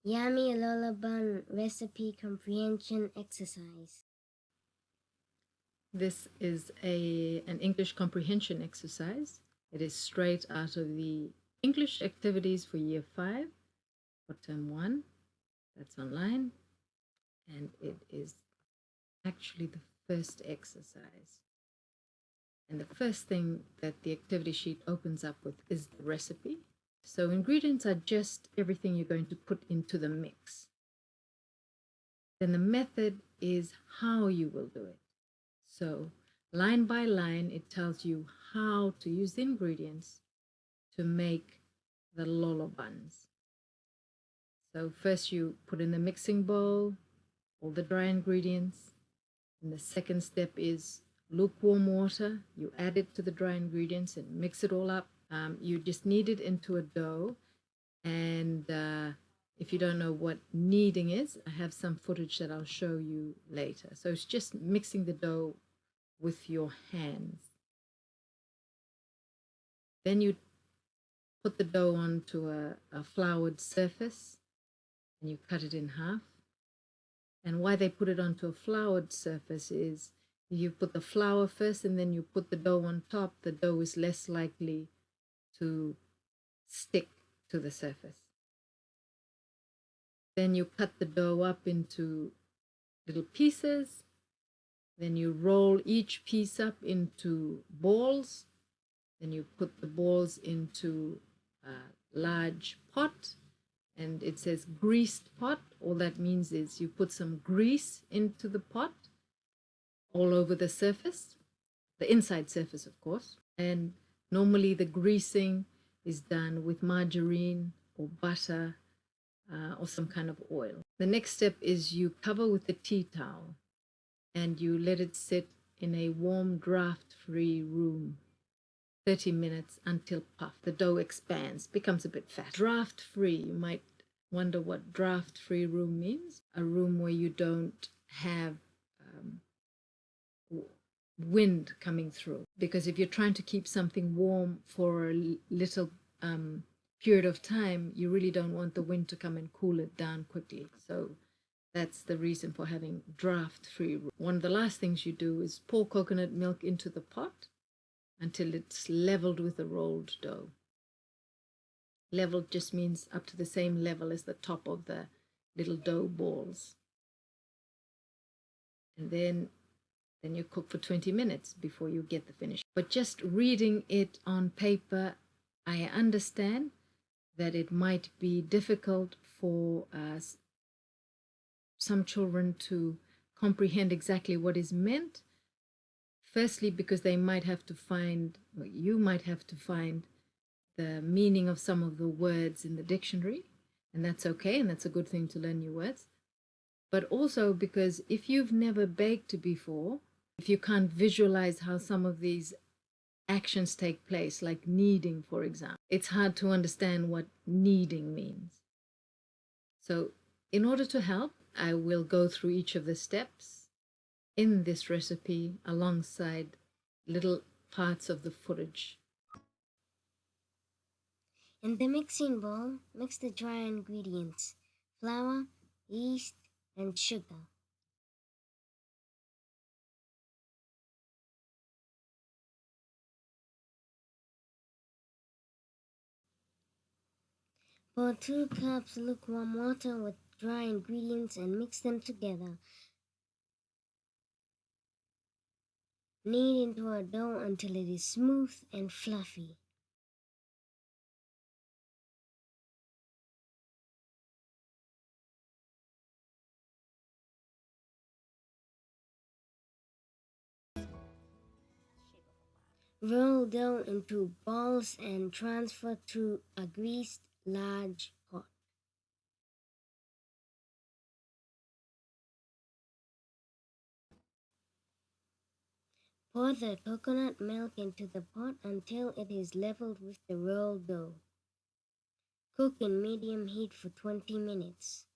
Yummy Lolo Bun Recipe Comprehension Exercise. This is an English comprehension exercise. It is straight out of the English activities for Year 5 for Term 1. That's online. And it is actually the first exercise. And the first thing that the activity sheet opens up with is the recipe. So ingredients are just everything you're going to put into the mix. Then the method is how you will do it. So line by line, it tells you how to use the ingredients to make the Lolo buns. So first you put in the mixing bowl all the dry ingredients. And the second step is lukewarm water. You add it to the dry ingredients and mix it all up. You just knead it into a dough. And if you don't know what kneading is, I have some footage that I'll show you later. So it's just mixing the dough with your hands. Then you put the dough onto a floured surface and you cut it in half. And why they put it onto a floured surface is you put the flour first and then you put the dough on top. The dough is less likely to stick to the surface. Then you cut the dough up into little pieces. Then you roll each piece up into balls. Then you put the balls into a large pot. And it says greased pot. All that means is you put some grease into the pot all over the surface, the inside surface, of course. And normally the greasing is done with margarine or butter or some kind of oil. The next step is you cover with a tea towel and you let it sit in a warm, draft-free room 30 minutes until puff. The dough expands, becomes a bit fat. Draft-free, you might wonder what draft-free room means. A room where you don't have wind coming through. Because if you're trying to keep something warm for a little period of time, you really don't want the wind to come and cool it down quickly. So that's the reason for having draft-free room. One of the last things you do is pour coconut milk into the pot until it's leveled with the rolled dough. Leveled just means up to the same level as the top of the little dough balls. And then you cook for 20 minutes before you get the finish. But just reading it on paper, I understand that it might be difficult for some children to comprehend exactly what is meant. Firstly, because they might have to find, or you might have to find the meaning of some of the words in the dictionary, and that's okay, and that's a good thing to learn new words. But also because if you've never baked before, if you can't visualize how some of these actions take place, like kneading, for example, it's hard to understand what kneading means. So in order to help, I will go through each of the steps in this recipe alongside little parts of the footage. In the mixing bowl, mix the dry ingredients, flour, yeast, and sugar. Pour 2 cups lukewarm water with dry ingredients and mix them together. Knead into a dough until it is smooth and fluffy. Roll dough into balls and transfer to a greased large pot. Pour the coconut milk into the pot until it is leveled with the rolled dough. Cook in medium heat for 20 minutes.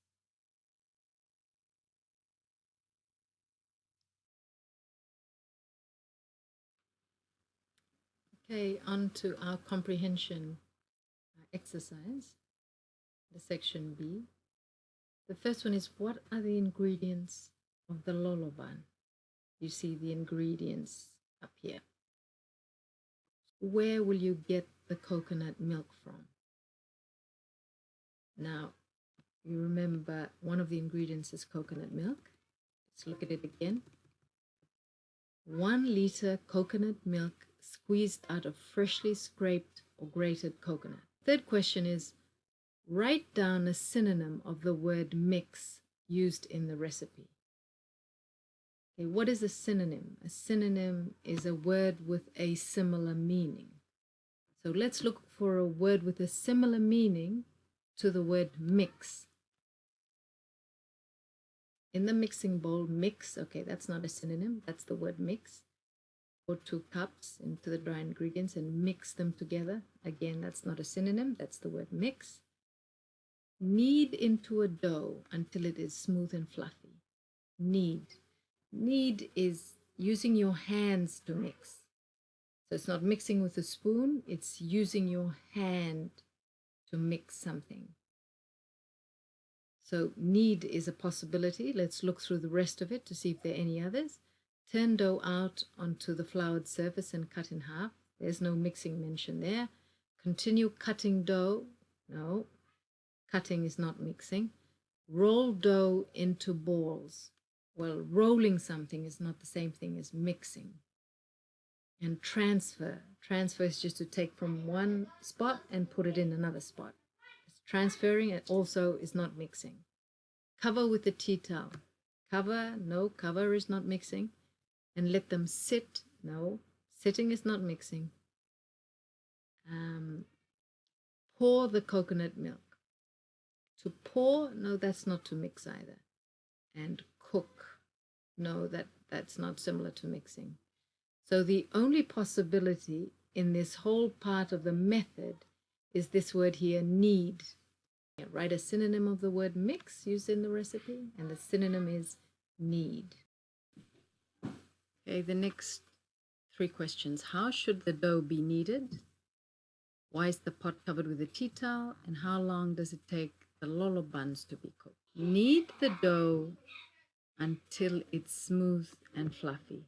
Okay, on to our comprehension exercise, the section B. The first one is, what are the ingredients of the Lolo bun? You see the ingredients up here. Where will you get the coconut milk from? Now, you remember one of the ingredients is coconut milk. Let's look at it again. 1 liter coconut milk squeezed out of freshly scraped or grated coconut. Third question is, write down a synonym of the word mix used in the recipe. Okay, what is a synonym? A synonym is a word with a similar meaning. So let's look for a word with a similar meaning to the word mix. In the mixing bowl, mix, okay, that's not a synonym, that's the word mix. Pour 2 cups into the dry ingredients and mix them together. Again, that's not a synonym, that's the word mix. Knead into a dough until it is smooth and fluffy. Knead. Knead is using your hands to mix. So it's not mixing with a spoon, it's using your hand to mix something. So knead is a possibility. Let's look through the rest of it to see if there are any others. Turn dough out onto the floured surface and cut in half. There's no mixing mentioned there. Continue cutting dough. No, cutting is not mixing. Roll dough into balls. Well, rolling something is not the same thing as mixing. And transfer. Transfer is just to take from one spot and put it in another spot. Transferring it also is not mixing. Cover with a tea towel. Cover, no, cover is not mixing. And let them sit, no, sitting is not mixing. Pour the coconut milk. To pour, no, that's not to mix either. And cook, no, that's not similar to mixing. So the only possibility in this whole part of the method is this word here, knead. Write a synonym of the word mix used in the recipe, and the synonym is knead. Okay, the next 3 questions. How should the dough be kneaded? Why is the pot covered with a tea towel? And how long does it take the Lolo buns to be cooked? Knead the dough until it's smooth and fluffy.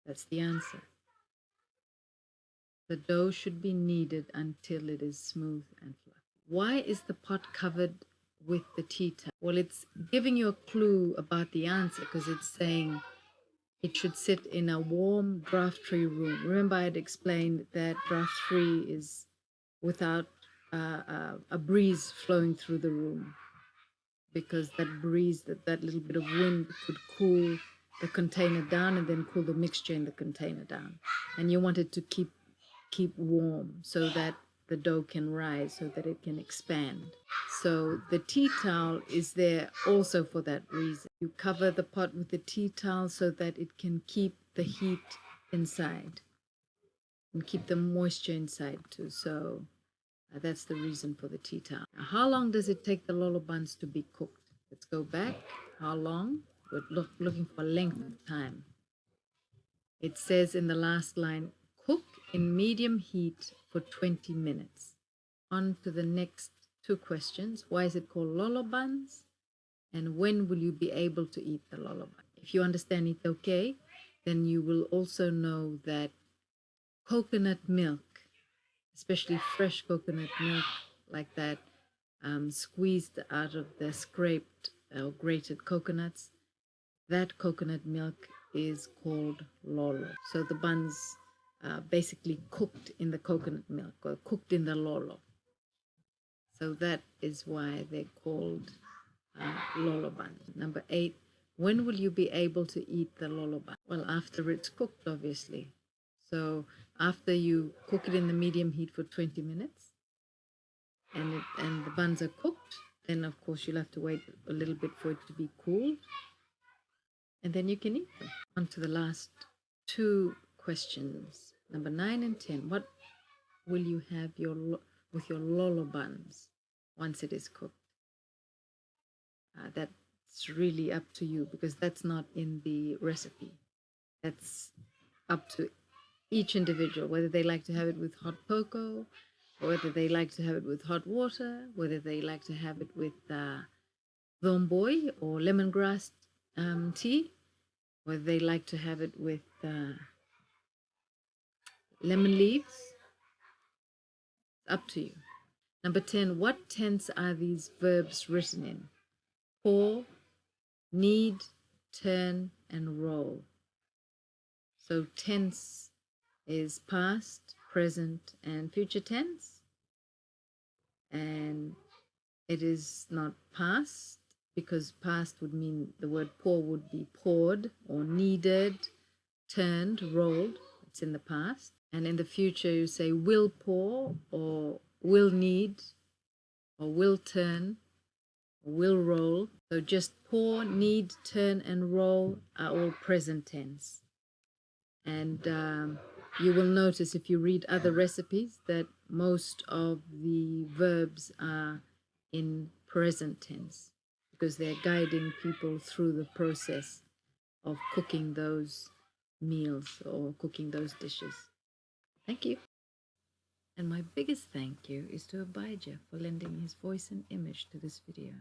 That's the answer. The dough should be kneaded until it is smooth and fluffy. Why is the pot covered with the tea towel? Well, it's giving you a clue about the answer because it's saying it should sit in a warm, draft-free room. Remember I had explained that draft-free is without a breeze flowing through the room, because that breeze, that little bit of wind could cool the container down and then cool the mixture in the container down. And you want it to keep warm so that the dough can rise, so that it can expand. So the tea towel is there also for that reason. You cover the pot with the tea towel so that it can keep the heat inside and keep the moisture inside too. So that's the reason for the tea towel. Now, how long does it take the Lolo buns to be cooked? Let's go back. How long? We're looking for length of time. It says in the last line, cook in medium heat for 20 minutes. On to the next 2 questions. Why is it called Lolo buns? And when will you be able to eat the Lolo bun? If you understand it okay, then you will also know that coconut milk, especially fresh coconut milk like that, squeezed out of the scraped or grated coconuts, that coconut milk is called Lolo. So the buns basically cooked in the coconut milk or cooked in the Lolo. So that is why they're called Lolo buns. Number 8, when will you be able to eat the Lolo bun? Well, after it's cooked, obviously. So after you cook it in the medium heat for 20 minutes and the buns are cooked, then of course you'll have to wait a little bit for it to be cooled, and then you can eat them. On to the last 2 questions. Number 9 and 10. What will you have with your Lolo buns once it is cooked? That's really up to you because that's not in the recipe. That's up to each individual, whether they like to have it with hot cocoa, whether they like to have it with hot water, whether they like to have it with Boy or lemongrass tea, whether they like to have it with lemon leaves. Up to you. Number 10, what tense are these verbs written in? Pour, need, turn, and roll. So tense is past, present, and future tense. And it is not past, because past would mean the word pour would be poured or needed, turned, rolled. It's in the past. And in the future, you say will pour or will need or will turn or will roll. So just pour, need, turn, and roll are all present tense. And you will notice if you read other recipes that most of the verbs are in present tense because they're guiding people through the process of cooking those meals or cooking those dishes. Thank you. And my biggest thank you is to Abijah for lending his voice and image to this video.